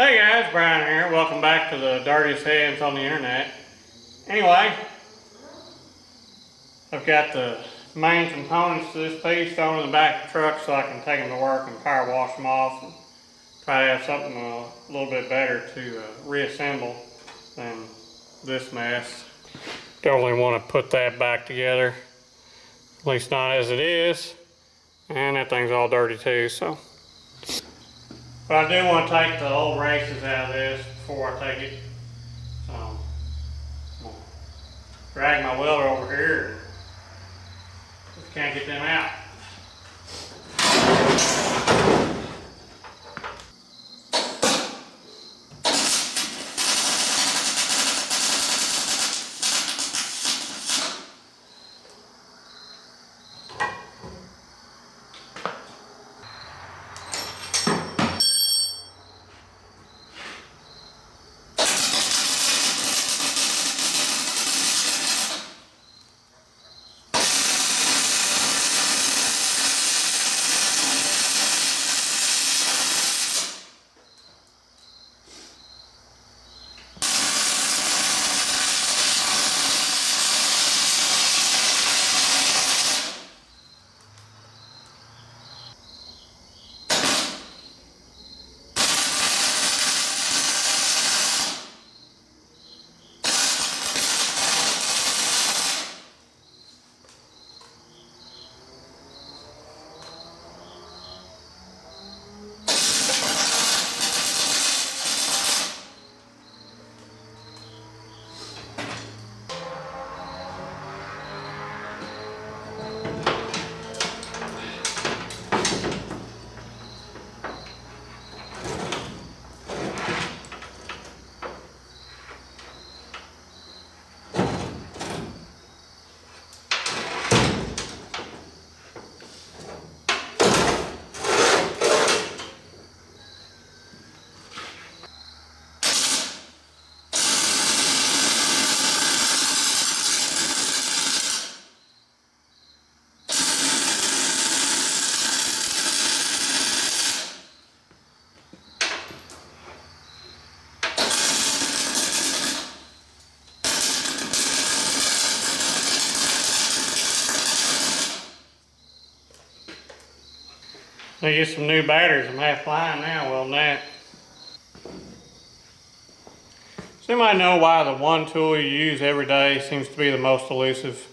Hey guys, Brian here. Welcome back to the dirtiest hands on the internet. Anyway, I've got the main components to this piece thrown in the back of the truck so I can take them to work and power wash them off and try to have something a little bit better to reassemble than this mess. Don't really want to put that back together, at least not as it is, and that thing's all dirty too, so. But I do want to take the old races out of this before I take it. So I'm gonna drag my welder over here and just can't get them out. I get some new batteries. I'm half blind now welding that. Does anybody know why the one tool you use every day seems to be the most elusive?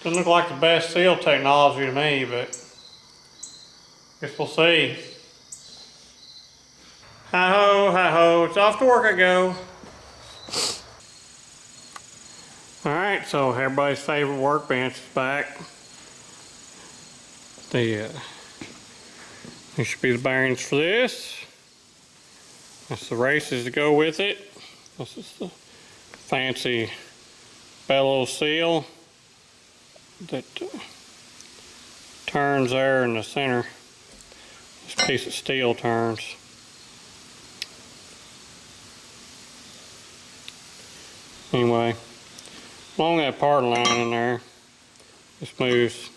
Doesn't look like the best seal technology to me, but guess we'll see. Hi-ho, hi-ho, it's off to work I go. Alright, so everybody's favorite workbench is back. These should be the bearings for this. That's the races to go with it. This is the fancy bellows seal that turns there in the center. This piece of steel turns. Anyway, along that part line in there, this moves.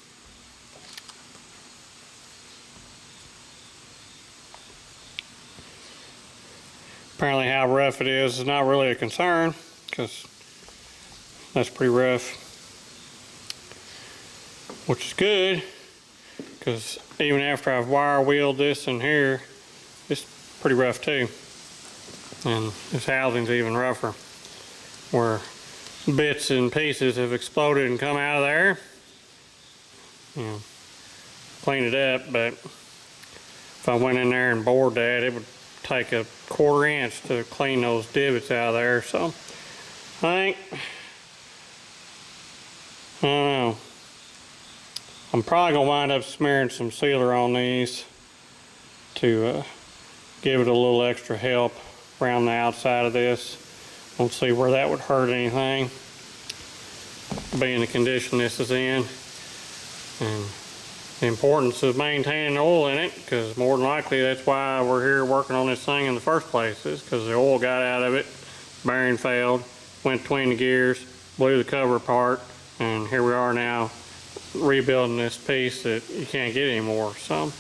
Apparently how rough it is not really a concern, because that's pretty rough. Which is good, because even after I've wire wheeled this in here, it's pretty rough too. And this housing's even rougher, where bits and pieces have exploded and come out of there. You know, clean it up, but if I went in there and bored that, it would take a 1/4 inch to clean those divots out of there. So I don't know. I'm probably gonna wind up smearing some sealer on these to give it a little extra help around the outside of this. Don't see where that would hurt anything, being the condition this is in, and the importance of maintaining oil in it, because more than likely that's why we're here working on this thing in the first place, is because the oil got out of it, bearing failed, went between the gears, blew the cover apart, and here we are now rebuilding this piece that you can't get anymore. So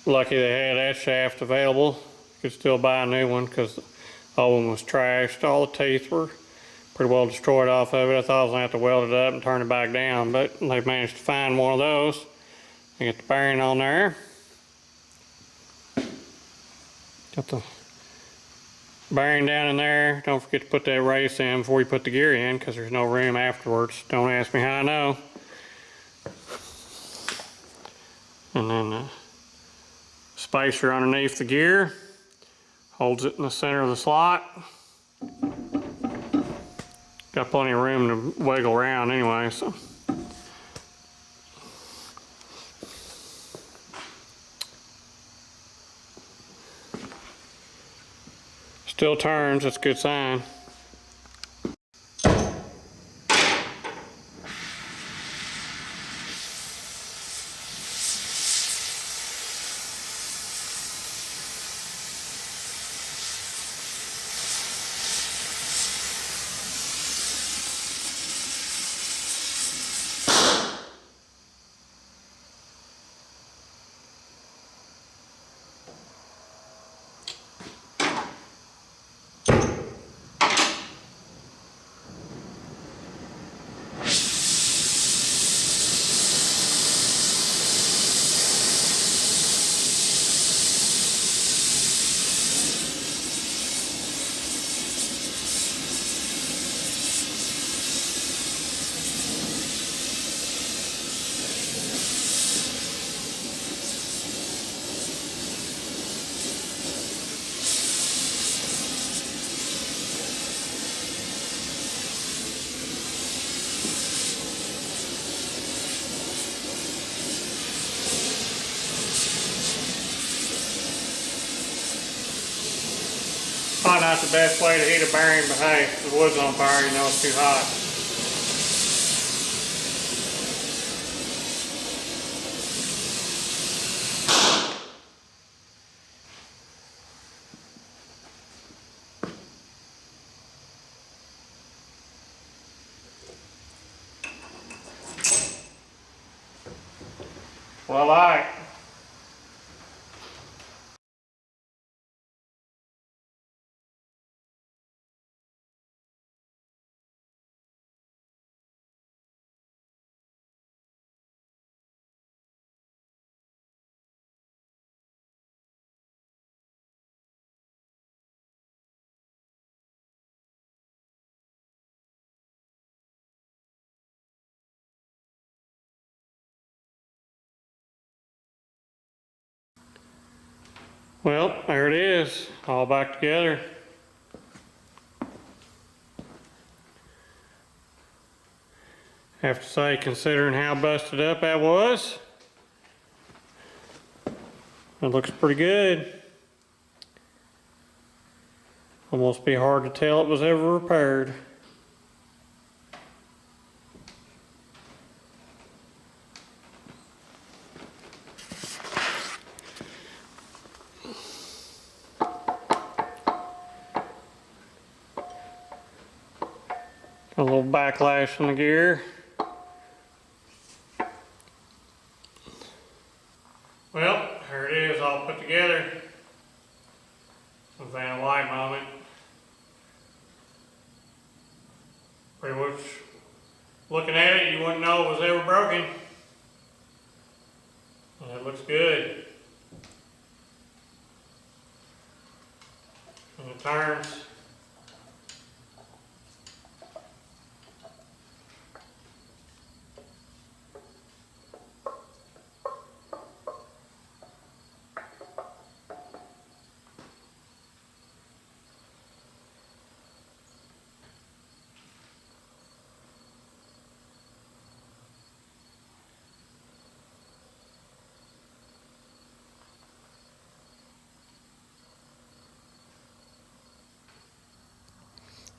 lucky they had that shaft available. You could still buy a new one, because the old one was trashed. All the teeth were pretty well destroyed off of it. I thought I was gonna have to weld it up and turn it back down, but they managed to find one of those and get the bearing on there. Got the bearing down in there. Don't forget to put that race in before you put the gear in, because there's no room afterwards. Don't ask me how I know. And then the spacer underneath the gear holds it in the center of the slot. Got plenty of room to wiggle around anyway, so. Still turns, that's a good sign. Probably not the best way to heat a bearing, but hey, if the wood's on fire, you know it's too hot. Well, all right. Well, there it is, all back together. Have to say, considering how busted up that was, it looks pretty good. Almost be hard to tell it was ever repaired. A little backlash from the gear. Well, here it is all put together. Some Van White moment. Pretty much looking at it, you wouldn't know it was ever broken. And it looks good. And it turns.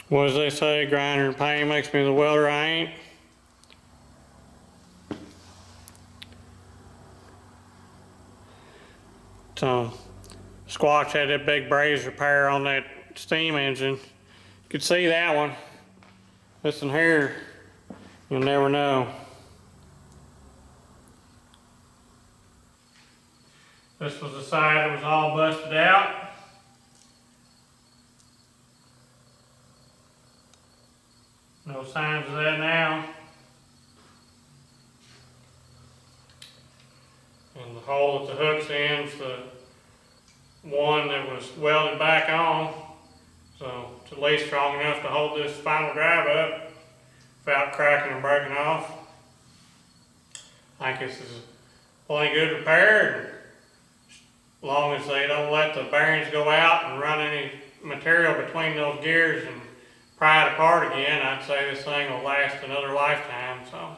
What does they say? Grinder and pain makes me the welder I ain't. So, Squatch had that big braze repair on that steam engine. You could see that one. This one here, you'll never know. This was the side that was all busted out. No signs of that now. And the hole that the hook's in is the one that was welded back on. So it's at least strong enough to hold this final drive up without cracking or breaking off. I think this is plenty good repair, and as long as they don't let the bearings go out and run any material between those gears and pry it apart again, I'd say this thing will last another lifetime. So,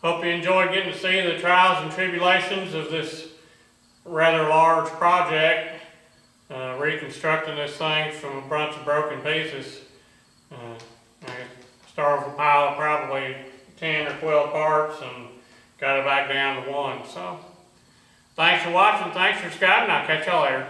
hope you enjoyed getting to see the trials and tribulations of this rather large project, reconstructing this thing from a bunch of broken pieces. I started with a pile of probably 10 or 12 parts and got it back down to one. So, thanks for watching, thanks for scouting, I'll catch y'all later.